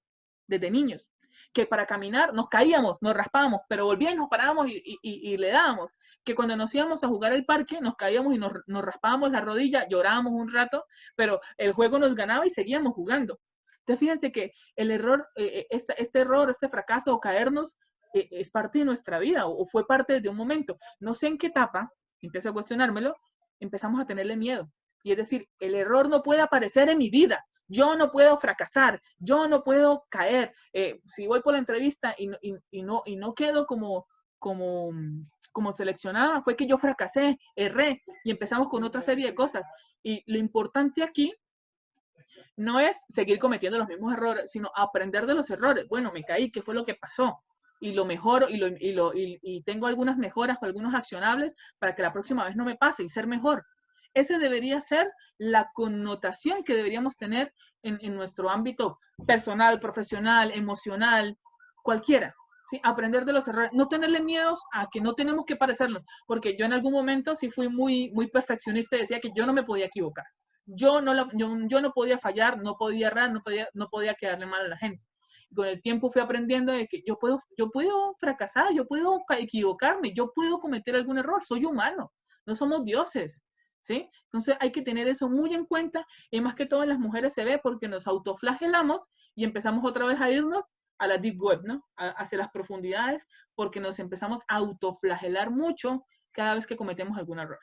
desde niños, que para caminar nos caíamos, nos raspábamos, pero volvíamos, nos parábamos y le dábamos, que cuando nos íbamos a jugar al parque nos caíamos y nos raspábamos la rodilla, llorábamos un rato, pero el juego nos ganaba y seguíamos jugando. Entonces fíjense que el error, este error, este fracaso o caernos es parte de nuestra vida o fue parte de un momento. No sé en qué etapa, empiezo a cuestionármelo, empezamos a tenerle miedo. Y es decir, el error no puede aparecer en mi vida. Yo no puedo fracasar, yo no puedo caer. Si voy por la entrevista y no quedo como seleccionada, fue que yo fracasé, erré y empezamos con otra serie de cosas. Y lo importante aquí no es seguir cometiendo los mismos errores, sino aprender de los errores. Bueno, me caí, ¿qué fue lo que pasó? Y lo mejoro y tengo algunas mejoras o algunos accionables para que la próxima vez no me pase y ser mejor. Esa debería ser la connotación que deberíamos tener en nuestro ámbito personal, profesional, emocional, cualquiera. ¿Sí? Aprender de los errores, no tenerle miedos a que no tenemos que parecernos, porque yo en algún momento sí fui muy perfeccionista y decía que yo no me podía equivocar. Yo no podía fallar, no podía errar, no podía quedarle mal a la gente. Y con el tiempo fui aprendiendo de que yo puedo fracasar, yo puedo equivocarme, yo puedo cometer algún error, soy humano, no somos dioses. ¿sí? Entonces hay que tener eso muy en cuenta, y más que todo en las mujeres se ve porque nos autoflagelamos y empezamos otra vez a irnos a la deep web, ¿no? Hacia las profundidades, porque nos empezamos a autoflagelar mucho cada vez que cometemos algún error.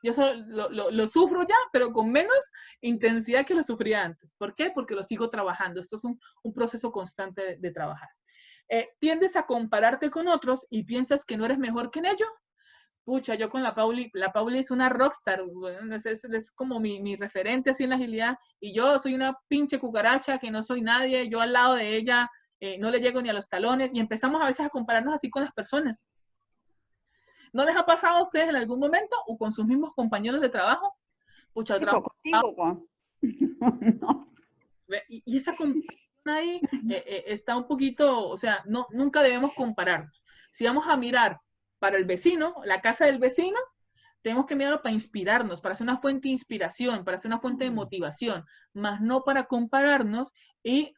Yo eso lo sufro ya, pero con menos intensidad que lo sufría antes. ¿Por qué? Porque lo sigo trabajando. Esto es un proceso constante de trabajar. Tiendes a compararte con otros y piensas que no eres mejor que en ello. Pucha, yo con la Pauli es una rockstar, bueno, es como mi referente así en la agilidad, y yo soy una pinche cucaracha que no soy nadie, yo al lado de ella no le llego ni a los talones, y empezamos a veces a compararnos así con las personas. ¿No les ha pasado a ustedes en algún momento o con sus mismos compañeros de trabajo? Pucha,
Sí, po, contigo, po. No.
y esa comparación ahí está un poquito, o sea, no, nunca debemos compararnos. Si vamos a mirar para el vecino, la casa del vecino, tenemos que mirarlo para inspirarnos, para hacer una fuente de inspiración, para hacer una fuente de motivación, más no para compararnos y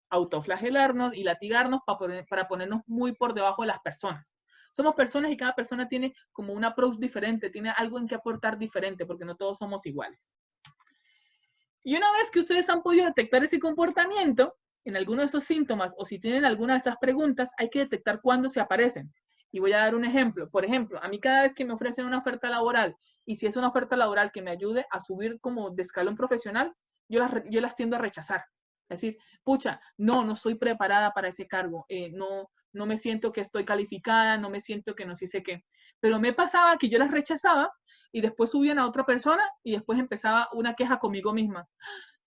autoflagelarnos y latigarnos para ponernos muy por debajo de las personas. Somos personas y cada persona tiene como un approach diferente, tiene algo en que aportar diferente, porque no todos somos iguales. Y una vez que ustedes han podido detectar ese comportamiento, en alguno de esos síntomas, o si tienen alguna de esas preguntas, hay que detectar cuándo se aparecen. Y voy a dar un ejemplo. Por ejemplo, a mí cada vez que me ofrecen una oferta laboral, y si es una oferta laboral que me ayude a subir como de escalón profesional, yo las tiendo a rechazar. Es decir, pucha, no soy preparada para ese cargo, no me siento que estoy calificada, no me siento que no sé qué. Pero me pasaba que yo las rechazaba y después subían a otra persona y después empezaba una queja conmigo misma.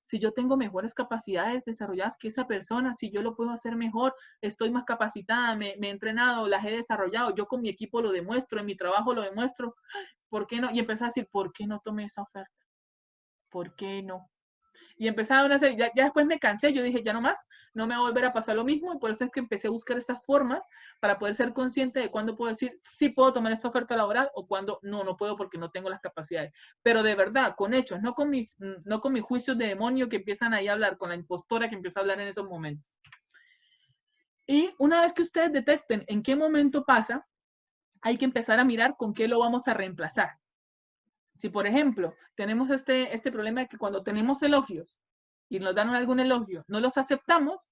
Si yo tengo mejores capacidades desarrolladas que esa persona, si yo lo puedo hacer mejor, estoy más capacitada, me he entrenado, las he desarrollado, yo con mi equipo lo demuestro, en mi trabajo lo demuestro, ¿por qué no? Y empecé a decir, ¿por qué no tomé esa oferta? ¿Por qué no? Y empezaron a hacer, ya después me cansé, yo dije, ya no más, no me va a volver a pasar lo mismo, y por eso es que empecé a buscar estas formas para poder ser consciente de cuándo puedo decir, sí puedo tomar esta oferta laboral, o cuándo no puedo porque no tengo las capacidades. Pero de verdad, con hechos, no con mis juicios de demonio que empiezan ahí a hablar, con la impostora que empieza a hablar en esos momentos. Y una vez que ustedes detecten en qué momento pasa, hay que empezar a mirar con qué lo vamos a reemplazar. Si, por ejemplo, tenemos este problema de que cuando tenemos elogios y nos dan algún elogio, no los aceptamos,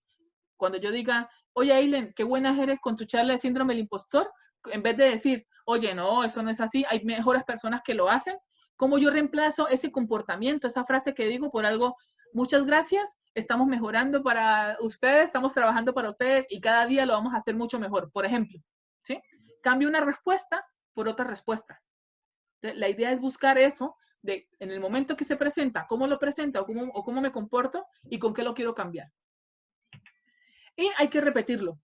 cuando yo diga, oye, Aileen, qué buena eres con tu charla de síndrome del impostor, en vez de decir, oye, no, eso no es así, hay mejores personas que lo hacen, ¿cómo yo reemplazo ese comportamiento, esa frase que digo por algo? Muchas gracias, estamos mejorando para ustedes, estamos trabajando para ustedes y cada día lo vamos a hacer mucho mejor. Por ejemplo, ¿sí? Cambio una respuesta por otra respuesta. Entonces, la idea es buscar eso de en el momento que se presenta, cómo lo presenta o cómo me comporto y con qué lo quiero cambiar. Y hay que repetirlo.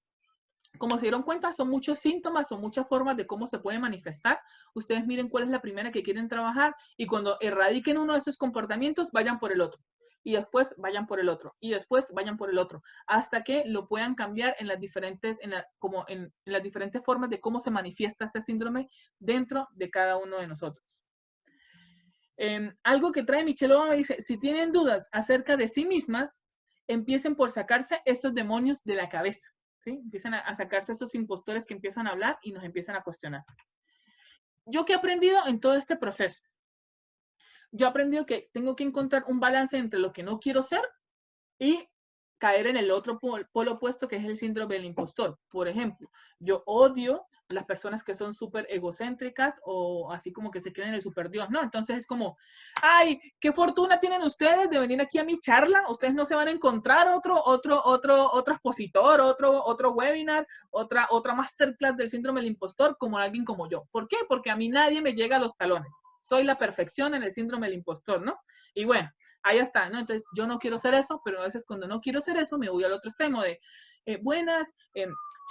Como se dieron cuenta, son muchos síntomas, son muchas formas de cómo se puede manifestar. Ustedes miren cuál es la primera que quieren trabajar y cuando erradiquen uno de esos comportamientos, vayan por el otro. Y después vayan por el otro. Y después vayan por el otro. Hasta que lo puedan cambiar en las diferentes, en las diferentes formas de cómo se manifiesta este síndrome dentro de cada uno de nosotros. Algo que trae Michelle Obama dice, si tienen dudas acerca de sí mismas, empiecen por sacarse esos demonios de la cabeza. ¿Sí? Empiezan a sacarse esos impostores que empiezan a hablar y nos empiezan a cuestionar. ¿Yo qué he aprendido en todo este proceso? Yo he aprendido que tengo que encontrar un balance entre lo que no quiero ser y caer en el otro polo opuesto, que es el síndrome del impostor. Por ejemplo, yo odio las personas que son súper egocéntricas o así como que se creen el super Dios, ¿no? Entonces es como, ay, qué fortuna tienen ustedes de venir aquí a mi charla, ustedes no se van a encontrar otro expositor, otro webinar, otra masterclass del síndrome del impostor como alguien como yo. ¿Por qué? Porque a mí nadie me llega a los talones. Soy la perfección en el síndrome del impostor, ¿no? Y bueno, ahí está, ¿no? Entonces, yo no quiero ser eso, pero a veces cuando no quiero ser eso, me voy al otro extremo de, buenas,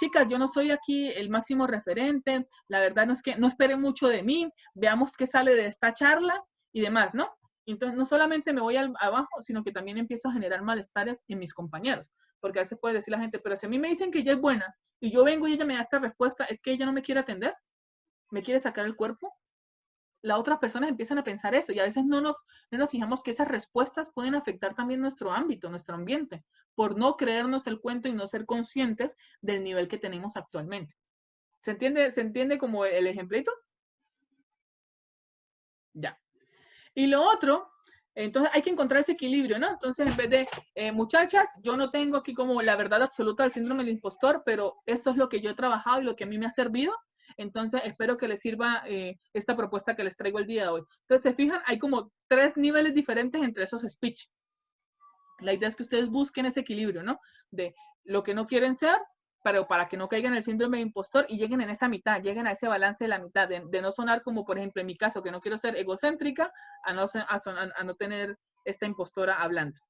chicas, yo no soy aquí el máximo referente, la verdad no es que no esperen mucho de mí, veamos qué sale de esta charla y demás, ¿no? Entonces, no solamente me voy abajo, sino que también empiezo a generar malestares en mis compañeros, porque a veces puede decir la gente, pero si a mí me dicen que ella es buena y yo vengo y ella me da esta respuesta, ¿es que ella no me quiere atender? ¿Me quiere sacar el cuerpo? Las otras personas empiezan a pensar eso y a veces no nos fijamos que esas respuestas pueden afectar también nuestro ámbito, nuestro ambiente, por no creernos el cuento y no ser conscientes del nivel que tenemos actualmente. ¿Se entiende como el ejemplito? Ya. Y lo otro, entonces hay que encontrar ese equilibrio, ¿no? Entonces, en vez de, muchachas, yo no tengo aquí como la verdad absoluta del síndrome del impostor, pero esto es lo que yo he trabajado y lo que a mí me ha servido. Entonces, espero que les sirva esta propuesta que les traigo el día de hoy. Entonces, se fijan, hay como 3 niveles diferentes entre esos speech. La idea es que ustedes busquen ese equilibrio, ¿no? De lo que no quieren ser, pero para que no caigan en el síndrome de impostor y lleguen en esa mitad, lleguen a ese balance de la mitad, de no sonar como, por ejemplo, en mi caso, que no quiero ser egocéntrica, a no tener esta impostora hablando.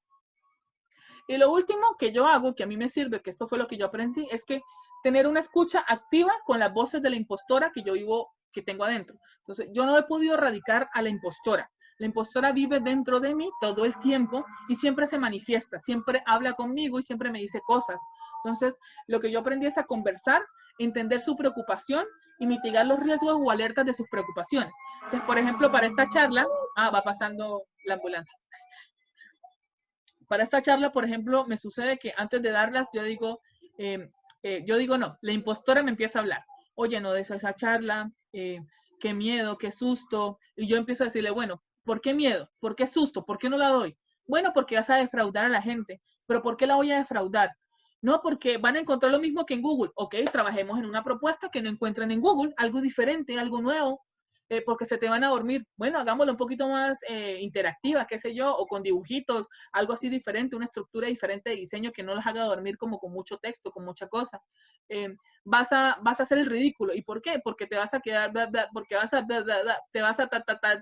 Y lo último que yo hago, que a mí me sirve, que esto fue lo que yo aprendí, es que tener una escucha activa con las voces de la impostora que tengo adentro. Entonces, yo no he podido erradicar a la impostora. La impostora vive dentro de mí todo el tiempo y siempre se manifiesta, siempre habla conmigo y siempre me dice cosas. Entonces, lo que yo aprendí es a conversar, entender su preocupación y mitigar los riesgos o alertas de sus preocupaciones. Entonces, por ejemplo, para esta charla, va pasando la ambulancia. Para esta charla, por ejemplo, me sucede que antes de darlas, yo digo, no, la impostora me empieza a hablar. Oye, no des esa charla, qué miedo, qué susto. Y yo empiezo a decirle, bueno, ¿por qué miedo? ¿Por qué susto? ¿Por qué no la doy? Bueno, porque vas a defraudar a la gente. ¿Pero por qué la voy a defraudar? No, porque van a encontrar lo mismo que en Google. Ok, trabajemos en una propuesta que no encuentran en Google, algo diferente, algo nuevo. Porque se te van a dormir. Bueno, hagámoslo un poquito más interactiva, qué sé yo, o con dibujitos, algo así diferente, una estructura diferente de diseño que no los haga dormir como con mucho texto, con mucha cosa. Vas a hacer el ridículo. ¿Y por qué? Porque te vas a quedar, porque te vas a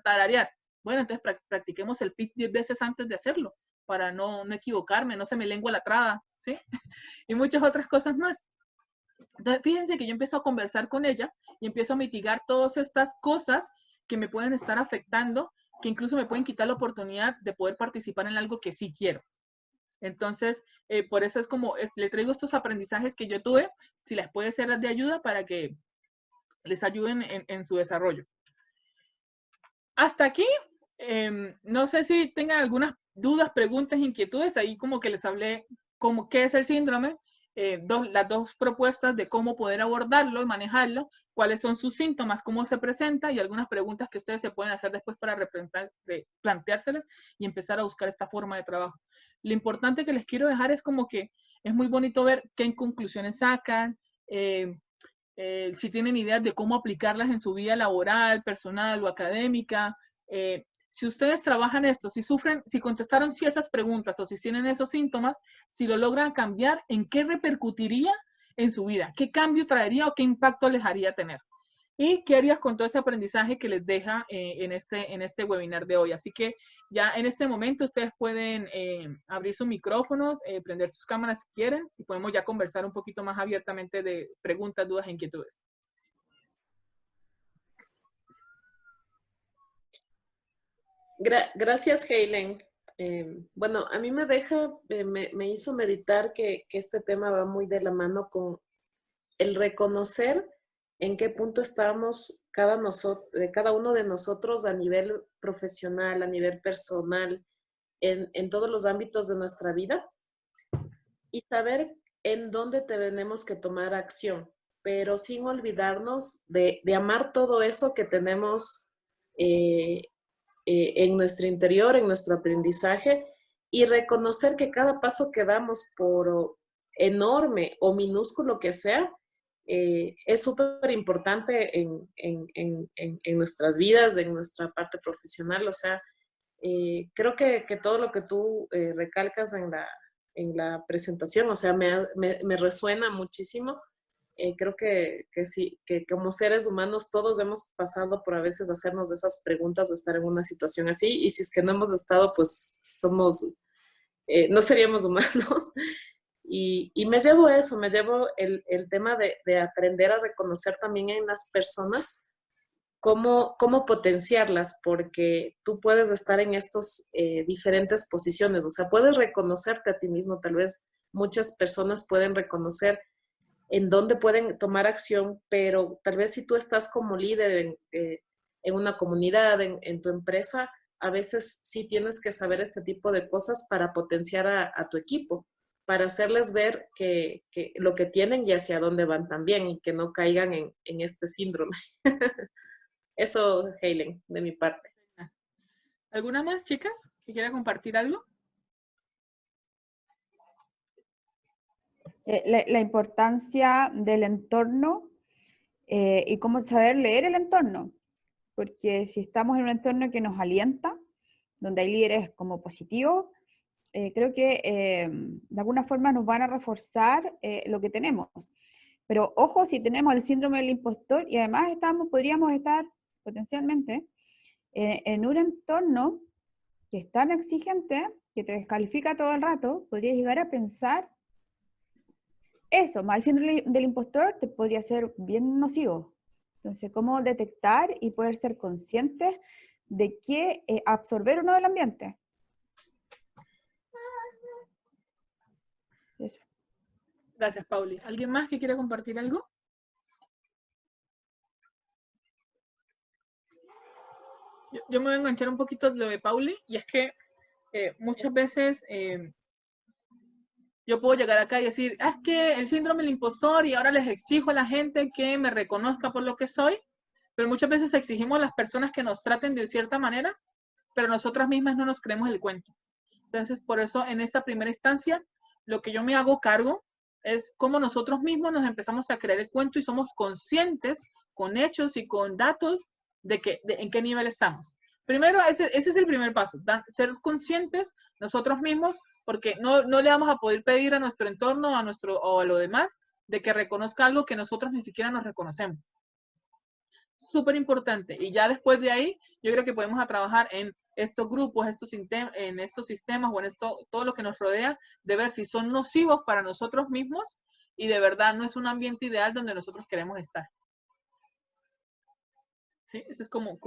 tararear. Bueno, entonces practiquemos el pitch 10 veces antes de hacerlo, para no equivocarme, no se me lengua la traba, ¿sí? Y muchas otras cosas más. Entonces, fíjense que yo empiezo a conversar con ella y empiezo a mitigar todas estas cosas que me pueden estar afectando, que incluso me pueden quitar la oportunidad de poder participar en algo que sí quiero. Entonces, por eso es como, le traigo estos aprendizajes que yo tuve, si les puede ser de ayuda para que les ayuden en su desarrollo. Hasta aquí, no sé si tengan algunas dudas, preguntas, inquietudes, ahí como que les hablé como qué es el síndrome, las 2 propuestas de cómo poder abordarlo y manejarlo, cuáles son sus síntomas, cómo se presenta y algunas preguntas que ustedes se pueden hacer después para planteárselas y empezar a buscar esta forma de trabajo. Lo importante que les quiero dejar es como que es muy bonito ver qué conclusiones sacan, si tienen ideas de cómo aplicarlas en su vida laboral, personal o académica. Si ustedes trabajan esto, si contestaron sí esas preguntas o si tienen esos síntomas, si lo logran cambiar, ¿en qué repercutiría en su vida? ¿Qué cambio traería o qué impacto les haría tener? ¿Y qué harías con todo ese aprendizaje que les deja en este webinar de hoy? Así que ya en este momento ustedes pueden abrir sus micrófonos, prender sus cámaras si quieren y podemos ya conversar un poquito más abiertamente de preguntas, dudas e inquietudes.
Gracias, Helen. Bueno, a mí me hizo meditar que este tema va muy de la mano con el reconocer en qué punto estamos cada uno de nosotros a nivel profesional, a nivel personal, en todos los ámbitos de nuestra vida y saber en dónde tenemos que tomar acción, pero sin olvidarnos de amar todo eso que tenemos en nuestro interior, en nuestro aprendizaje y reconocer que cada paso que damos, por enorme o minúsculo que sea, es súper importante en nuestras vidas, en nuestra parte profesional. O sea, creo que todo lo que tú recalcas en la presentación, o sea, me resuena muchísimo. Creo que sí, que como seres humanos todos hemos pasado por a veces hacernos esas preguntas o estar en una situación así, y si es que no hemos estado, pues no seríamos humanos. Y me llevo eso, me llevo el tema de aprender a reconocer también en las personas cómo potenciarlas, porque tú puedes estar en estas diferentes posiciones, o sea, puedes reconocerte a ti mismo, tal vez muchas personas pueden reconocer en dónde pueden tomar acción, pero tal vez si tú estás como líder en una comunidad, en tu empresa, a veces sí tienes que saber este tipo de cosas para potenciar a tu equipo, para hacerles ver que lo que tienen y hacia dónde van también y que no caigan en este síndrome. Eso, Helen, de mi parte.
¿Alguna más, chicas, que quiera compartir algo?
La importancia del entorno y cómo saber leer el entorno, porque si estamos en un entorno que nos alienta, donde hay líderes como positivos, creo que de alguna forma nos van a reforzar lo que tenemos. Pero ojo, si tenemos el síndrome del impostor y además podríamos estar potencialmente en un entorno que es tan exigente, que te descalifica todo el rato, podrías llegar a pensar eso, más el síndrome del impostor te podría ser bien nocivo. Entonces, ¿cómo detectar y poder ser conscientes de qué absorber o no del ambiente? Eso.
Gracias, Pauli. ¿Alguien más que quiera compartir algo? Yo me voy a enganchar un poquito de lo de Pauli, y es que muchas veces yo puedo llegar acá y decir, es que el síndrome del impostor y ahora les exijo a la gente que me reconozca por lo que soy, pero muchas veces exigimos a las personas que nos traten de cierta manera, pero nosotras mismas no nos creemos el cuento. Entonces, por eso, en esta primera instancia, lo que yo me hago cargo es cómo nosotros mismos nos empezamos a creer el cuento y somos conscientes con hechos y con datos de en qué nivel estamos. Primero, ese es el primer paso, ser conscientes nosotros mismos, porque no le vamos a poder pedir a nuestro entorno o a lo demás de que reconozca algo que nosotros ni siquiera nos reconocemos. Súper importante. Y ya después de ahí, yo creo que podemos trabajar en estos grupos, en estos sistemas o en todo lo que nos rodea, de ver si son nocivos para nosotros mismos y de verdad no es un ambiente ideal donde nosotros queremos estar. ¿Sí? Esa es como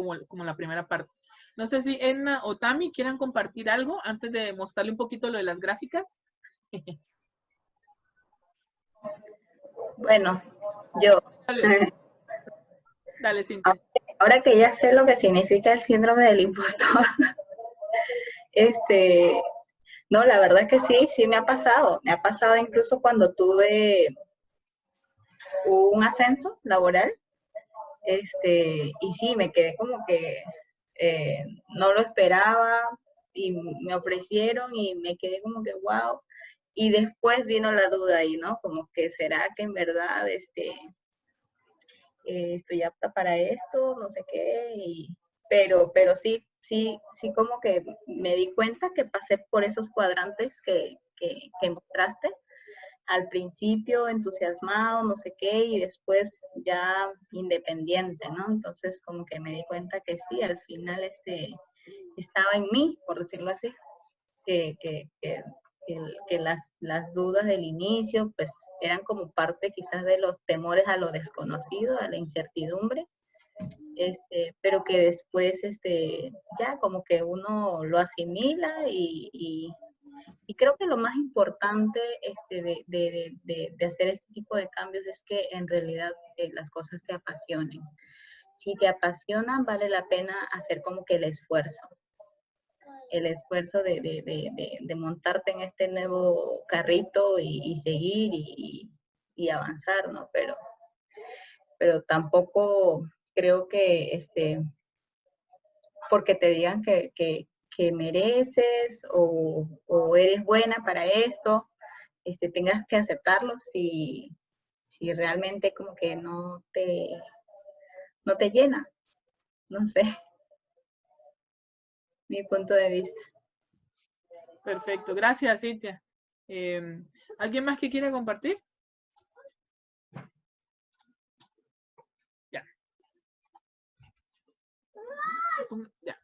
la primera parte. No sé si Edna o Tami quieran compartir algo antes de mostrarle un poquito lo de las gráficas.
Bueno, yo.
Dale, dale, Cintia.
Ahora que ya sé lo que significa el síndrome del impostor, no, la verdad que sí me ha pasado incluso cuando tuve un ascenso laboral, y sí, me quedé como que no lo esperaba y me ofrecieron y me quedé como que wow, y después vino la duda ahí, ¿no? Como que será que en verdad estoy apta para esto, no sé qué, pero sí como que me di cuenta que pasé por esos cuadrantes que mostraste, al principio entusiasmado, no sé qué, y después ya independiente, ¿no? Entonces como que me di cuenta que sí, al final estaba en mí, por decirlo así, que las dudas del inicio pues eran como parte quizás de los temores a lo desconocido, a la incertidumbre, pero que después ya como que uno lo asimila y creo que lo más importante de hacer este tipo de cambios es que en realidad las cosas te apasionen. Si te apasionan, vale la pena hacer como que el esfuerzo de montarte en este nuevo carrito y seguir y avanzar, ¿no? Pero tampoco creo que porque te digan que mereces o eres buena para esto, tengas que aceptarlo si realmente como que no te llena, no sé, mi punto de vista.
Perfecto, gracias, Cintia. ¿Alguien más que quiera compartir? Ya. Ya.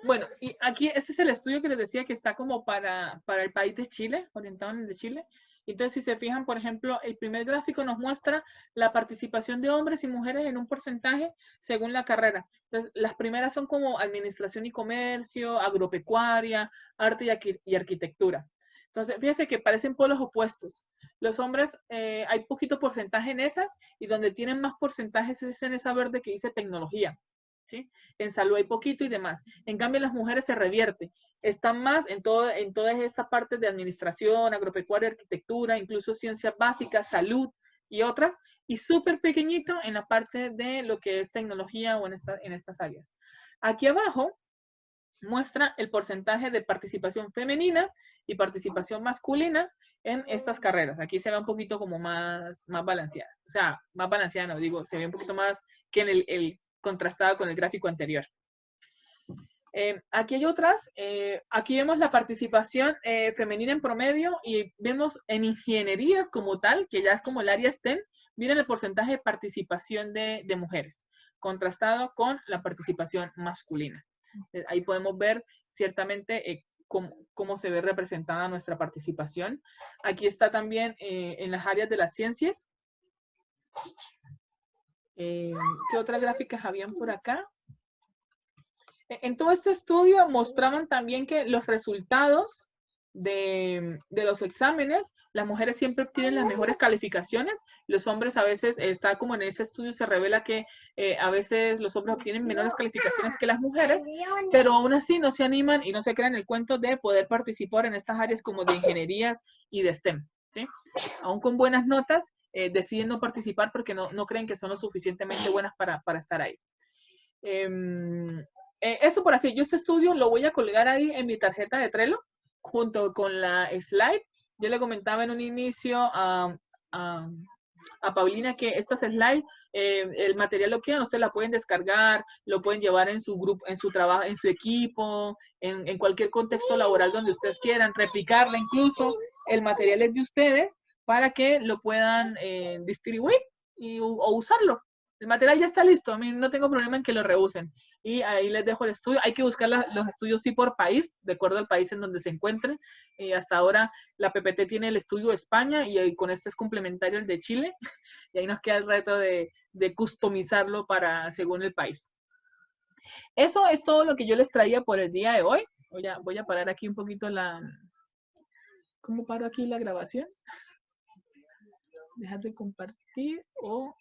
Bueno, y aquí este es el estudio que les decía que está como para el país de Chile, orientado en el de Chile. Entonces, si se fijan, por ejemplo, el primer gráfico nos muestra la participación de hombres y mujeres en un porcentaje según la carrera. Entonces, las primeras son como administración y comercio, agropecuaria, arte y arquitectura. Entonces, fíjense que parecen polos opuestos. Los hombres, hay poquito porcentaje en esas, y donde tienen más porcentajes es en esa verde que dice tecnología. ¿Sí? En salud hay poquito y demás. En cambio, las mujeres se revierte. Están más en todas estas partes de administración, agropecuaria, arquitectura, incluso ciencias básicas, salud y otras, y súper pequeñito en la parte de lo que es tecnología o en estas áreas. Aquí abajo muestra el porcentaje de participación femenina y participación masculina en estas carreras. Aquí se ve un poquito como más balanceada. O sea, más balanceada, no digo, se ve un poquito más que en el contrastado con el gráfico anterior. Aquí hay otras. Aquí vemos la participación femenina en promedio y vemos en ingenierías como tal, que ya es como el área STEM, miren el porcentaje de participación de mujeres, contrastado con la participación masculina. Ahí podemos ver ciertamente cómo se ve representada nuestra participación. Aquí está también en las áreas de las ciencias. ¿Qué otras gráficas habían por acá? En todo este estudio mostraban también que los resultados de los exámenes, las mujeres siempre obtienen las mejores calificaciones, los hombres a veces, está como en ese estudio se revela que a veces los hombres obtienen menores calificaciones que las mujeres, pero aún así no se animan y no se crean el cuento de poder participar en estas áreas como de ingenierías y de STEM, ¿sí? Aún con buenas notas, deciden no participar porque no creen que son lo suficientemente buenas para estar ahí. Eso por así, yo este estudio lo voy a colgar ahí en mi tarjeta de Trello, junto con la slide. Yo le comentaba en un inicio a Paulina que estas slides, el material lo quieran, ustedes la pueden descargar, lo pueden llevar en su grupo, en su trabajo, en su equipo, en cualquier contexto laboral donde ustedes quieran, replicarla incluso, el material es de ustedes para que lo puedan distribuir o usarlo. El material ya está listo, a mí no tengo problema en que lo reusen. Y ahí les dejo el estudio. Hay que buscar los estudios sí por país, de acuerdo al país en donde se encuentren. Hasta ahora la PPT tiene el estudio de España y con este es complementario el de Chile. Y ahí nos queda el reto de customizarlo según el país. Eso es todo lo que yo les traía por el día de hoy. Voy a parar aquí un poquito ¿Cómo paro aquí la grabación? Dejar de compartir o...